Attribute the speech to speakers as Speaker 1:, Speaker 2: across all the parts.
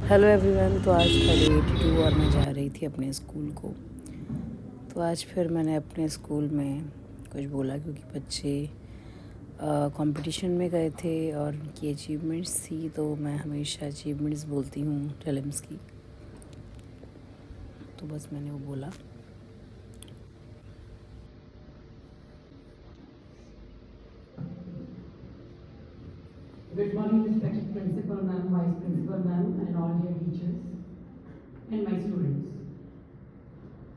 Speaker 1: Hello everyone. तो आज था डे 82 और मैं जा रही थी अपने स्कूल को। तो आज फिर मैंने अपने स्कूल में कुछ बोला क्योंकि बच्चे कंपटीशन में गए थे और उनकी अचीवमेंट्स थी। तो मैं हमेशा अचीवमेंट्स बोलती हूँ टेलम्स की, तो बस मैंने वो बोला।
Speaker 2: Good morning, respected principal ma'am, vice principal ma'am, and all dear teachers and my students.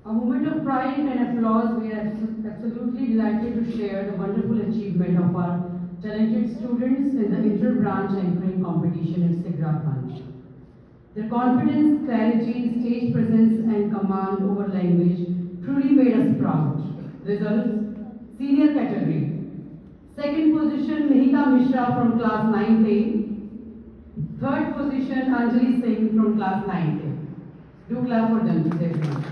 Speaker 2: A moment of pride and applause. We are absolutely delighted to share the wonderful achievement of our talented students in the inter-branch anchoring competition at Sigra branch. Their confidence, clarity, stage presence, and command over language truly made us proud. Results: senior category. Second position, Mihika Mishra from class 9th A. Third position, Anjali Singh from class 9th A. Do clap for them, please, everyone.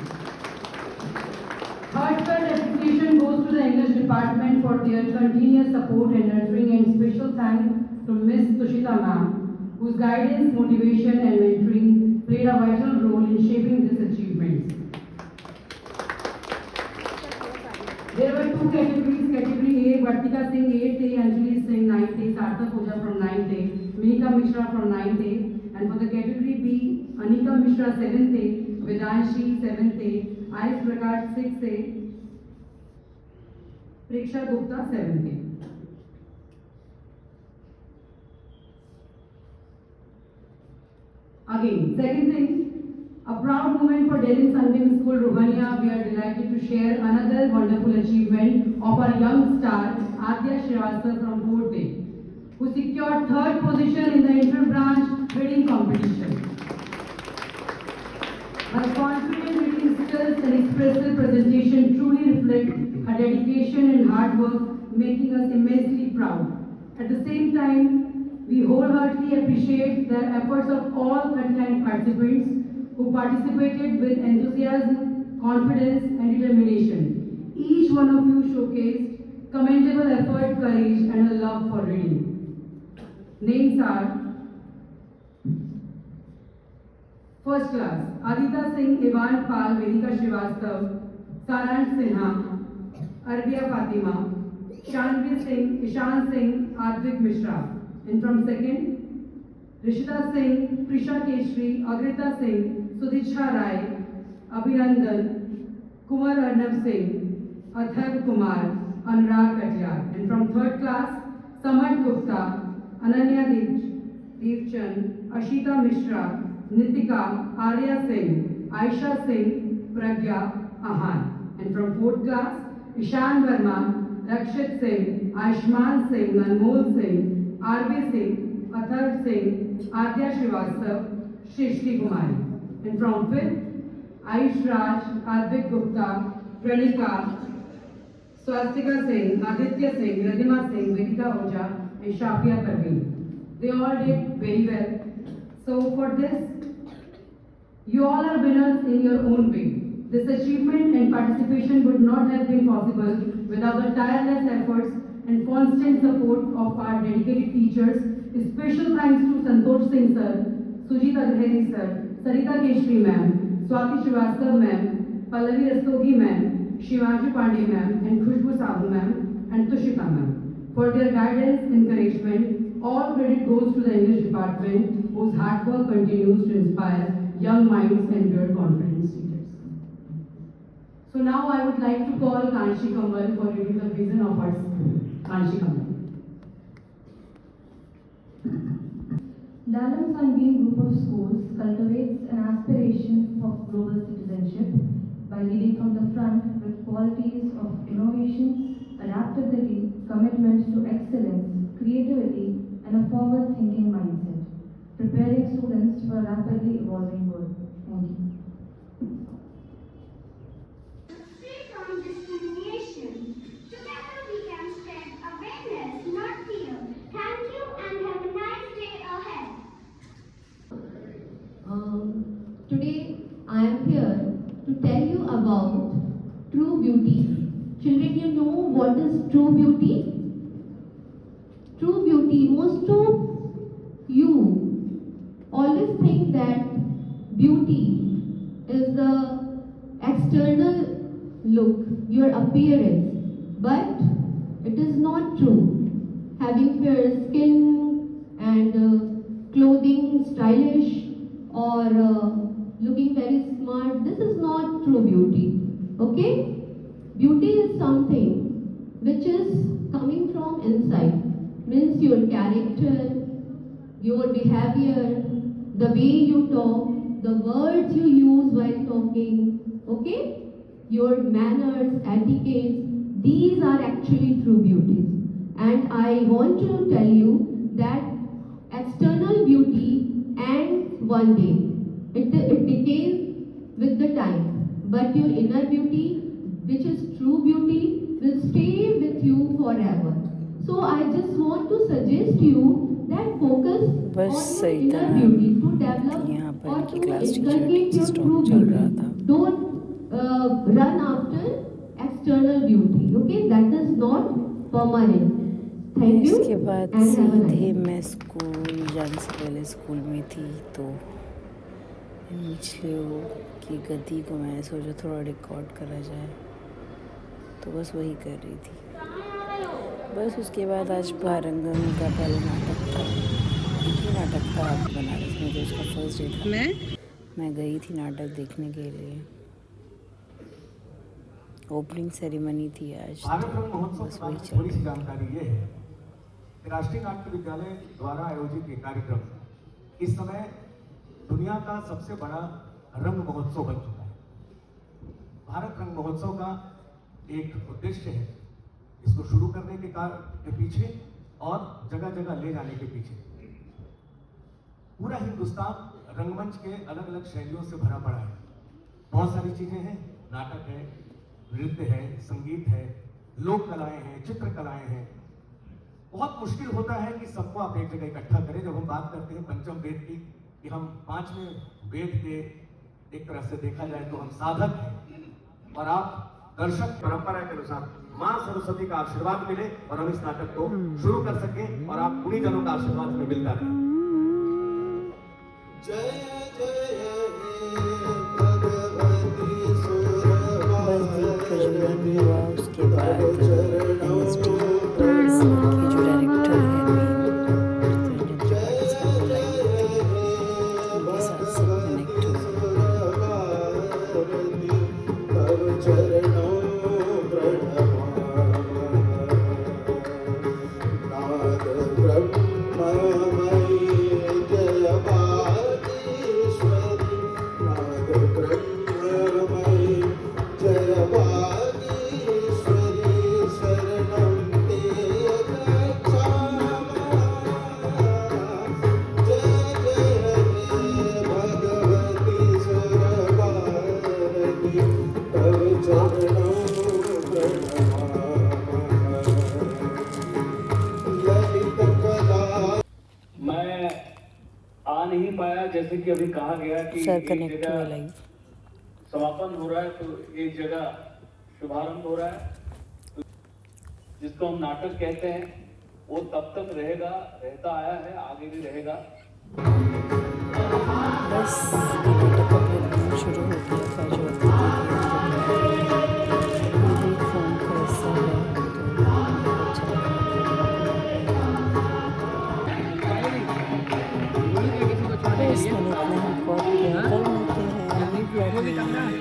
Speaker 2: Heartfelt appreciation goes to the English department for their continuous support and nurturing, and special thanks to Miss Tushita ma'am, whose guidance, motivation, and mentoring played a vital role in shaping these achievements. There were two categories. Category A, Vartika Singh 8th A, Anjali Singh 9th A, Sarthak Oja from 9th A, Mihika Mishra from 9th A, and for the category B, Anika Mishra 7th A, Vedanshi 7th A, Ayush Prakash 6th A, Preksha Gupta 7th A. Again, second thing, a proud moment for Delhi Sunbeam School, Romania. We are delighted to share another wonderful achievement of our young star, Adya Srivastava from 4th A, who secured third position in the inter-branch bidding competition. Her confident reading skills and expressive presentation truly reflect her dedication and hard work, making us immensely proud. At the same time, we wholeheartedly appreciate the efforts of all 39 participants who participated with enthusiasm, confidence, and determination. Each one of you showcased commendable effort, courage, and a love for reading. Names are: First class, Adita Singh, Ivan Pal, Vedika Srivastav, Saransh Sinha, Arbia Fatima, Shanvi Singh, Ishan Singh, Advik Mishra. And from second, Rishita Singh, Prisha Keshri, Agrita Singh, Sudiksha Rai, Abhinandan, Kumar Arnab Singh, Atharv Kumar, Anurag Katyar. And from third class, Samad Gupta, Ananya Devchand, Ashita Mishra, Nitika, Arya Singh, Aisha Singh, Pragya Ahan. And from fourth class, Ishan Verma, Rakshit Singh, Aishman Singh, Nanmol Singh, R.B. Singh, Atharv Singh, Adya Srivastav, Shrishti Kumari. And from fifth, Ayush Raj, Advik Gupta, Pranika, Swastika Singh, Aditya Singh, Radhima Singh, Vedika Oja, and Shafia Parveen. They all did very well. So for this, you all are winners in your own way. This achievement and participation would not have been possible without the tireless efforts and constant support of our dedicated teachers. Special thanks to Santosh Singh sir, Sujit Adheri sir, Sarita Keshri ma'am, Swati Srivastav ma'am, Pallavi Rastogi ma'am, Shivaji Pandey ma'am, and Khushbu Sahu ma'am, and Tushita ma'am for their guidance, encouragement. All credit goes to the English department, whose hard work continues to inspire young minds and build confidence leaders. So now I would like to call Kanshi Kamal for reading the vision of our school. Kanshi Kamal.
Speaker 3: Dalam Sunbeam Group of Schools cultivates an aspiration for global citizenship by leading from the front with qualities of innovation, adaptability, commitment to excellence, creativity, and a forward-thinking mindset, preparing students for a rapidly evolving world. Thank you.
Speaker 4: Free from discrimination. Together we can spread awareness, not fear. Thank you and have a nice day ahead.
Speaker 5: Today I am here to tell you about true beauty. Children, you know what is true beauty? True beauty, most of you all always think that beauty is the external look, your appearance, but it is not true. Having fair skin and clothing stylish or looking very smart, this is not true beauty. Okay? Beauty is something which is coming from inside, means your character, your behavior, the way you talk, the words you use while talking, okay? Your manners, etiquette, these are actually true beauties. And I want to tell you that external beauty ends one day. It decays with the time. But your inner beauty, which is true beauty, will stay with you forever. So I just want to suggest you that focus
Speaker 1: बस
Speaker 5: on
Speaker 1: सही
Speaker 5: your inner
Speaker 1: तरह
Speaker 5: beauty to develop
Speaker 1: यहाँ पर
Speaker 5: or
Speaker 1: इनकी
Speaker 5: to
Speaker 1: class teacher
Speaker 5: inculcate your
Speaker 1: stock
Speaker 5: true
Speaker 1: चल रहा
Speaker 5: beauty.
Speaker 1: था।
Speaker 5: Don't run after external beauty. Okay, that is not permanent. Thank you
Speaker 1: इसके बाद
Speaker 5: and have a nice
Speaker 1: सीधे
Speaker 5: day.
Speaker 1: मैं स्कूल जाने से पहले स्कूल में थी, तो इन मछलियों की गति को मैंने सोचा थोड़ा रिकॉर्ड करा जाए, तो बस वही कर रही थी। बस उसके बाद आज भारंगम का पहला नाटक था, एक ही नाटक था बनारस में, जो उसका फर्स्ट डे था। मैं गई थी नाटक देखने के लिए, ओपनिंग सेरेमनी थी आज,
Speaker 6: भारत रंग
Speaker 1: तो
Speaker 6: महोत्सव
Speaker 1: बस
Speaker 6: के
Speaker 1: वही
Speaker 6: बारे में
Speaker 1: चल
Speaker 6: थोड़ी सी
Speaker 1: रही।
Speaker 6: जानकारी ये है कि राष्ट्रीय नाट्य विद्यालय द्वारा आयोजित ये कार्यक्रम इस समय दुनिया का सबसे बड़ा रंग महोत्सव बन चुका है। भारत रंग महोत्सव का एक उद्देश्य है इसको शुरू करने के पीछे और जगह जगह ले जाने के पीछे। पूरा हिंदुस्तान रंगमंच के अलग अलग शैलियों से भरा पड़ा है। बहुत सारी चीजें हैं, नाटक है, नृत्य है, संगीत है, लोक कलाएं हैं, चित्रकलाएं हैं। बहुत मुश्किल होता है कि सबको आप एक जगह इकट्ठा करें। जब हम बात करते हैं पंचम वेद की, कि हम पांचवें वेद के एक तरह से देखा जाए तो हम साधक हैं और आप दर्शक। परंपरा के अनुसार मां सरस्वती का आशीर्वाद मिले और हम इस नाटक को शुरू कर सकें और आप गुणीजनों का आशीर्वाद हमें मिलता रहे। जय जय
Speaker 1: बस दीप प्रज्वलन हुआ, उसके बाद एनएसडी की जो डायरेक्टर है चित्ररंजन त्रिपाठी सर बुलाएंगे, तो उनके साथ सब कनेक्ट
Speaker 7: मैं आ नहीं पाया, जैसे कि अभी कहा गया कि
Speaker 1: सर
Speaker 7: एक
Speaker 1: कनेक्ट हुआ
Speaker 7: जगह
Speaker 1: लाइव।
Speaker 7: समापन हो रहा है तो एक जगह शुभारंभ हो रहा है। तो जिसको हम नाटक कहते हैं वो तब तक रहेगा, रहता आया है, आगे भी रहेगा।
Speaker 1: बस नाटक का प्रोग्राम शुरू हो गया था, जो अभी फोन का हिस्सा है, तो बहुत अच्छा लग रहा था। बस मैंने इतना ही रिकॉर्ड किया, कल मिलते हैं अगली ब्लॉग में।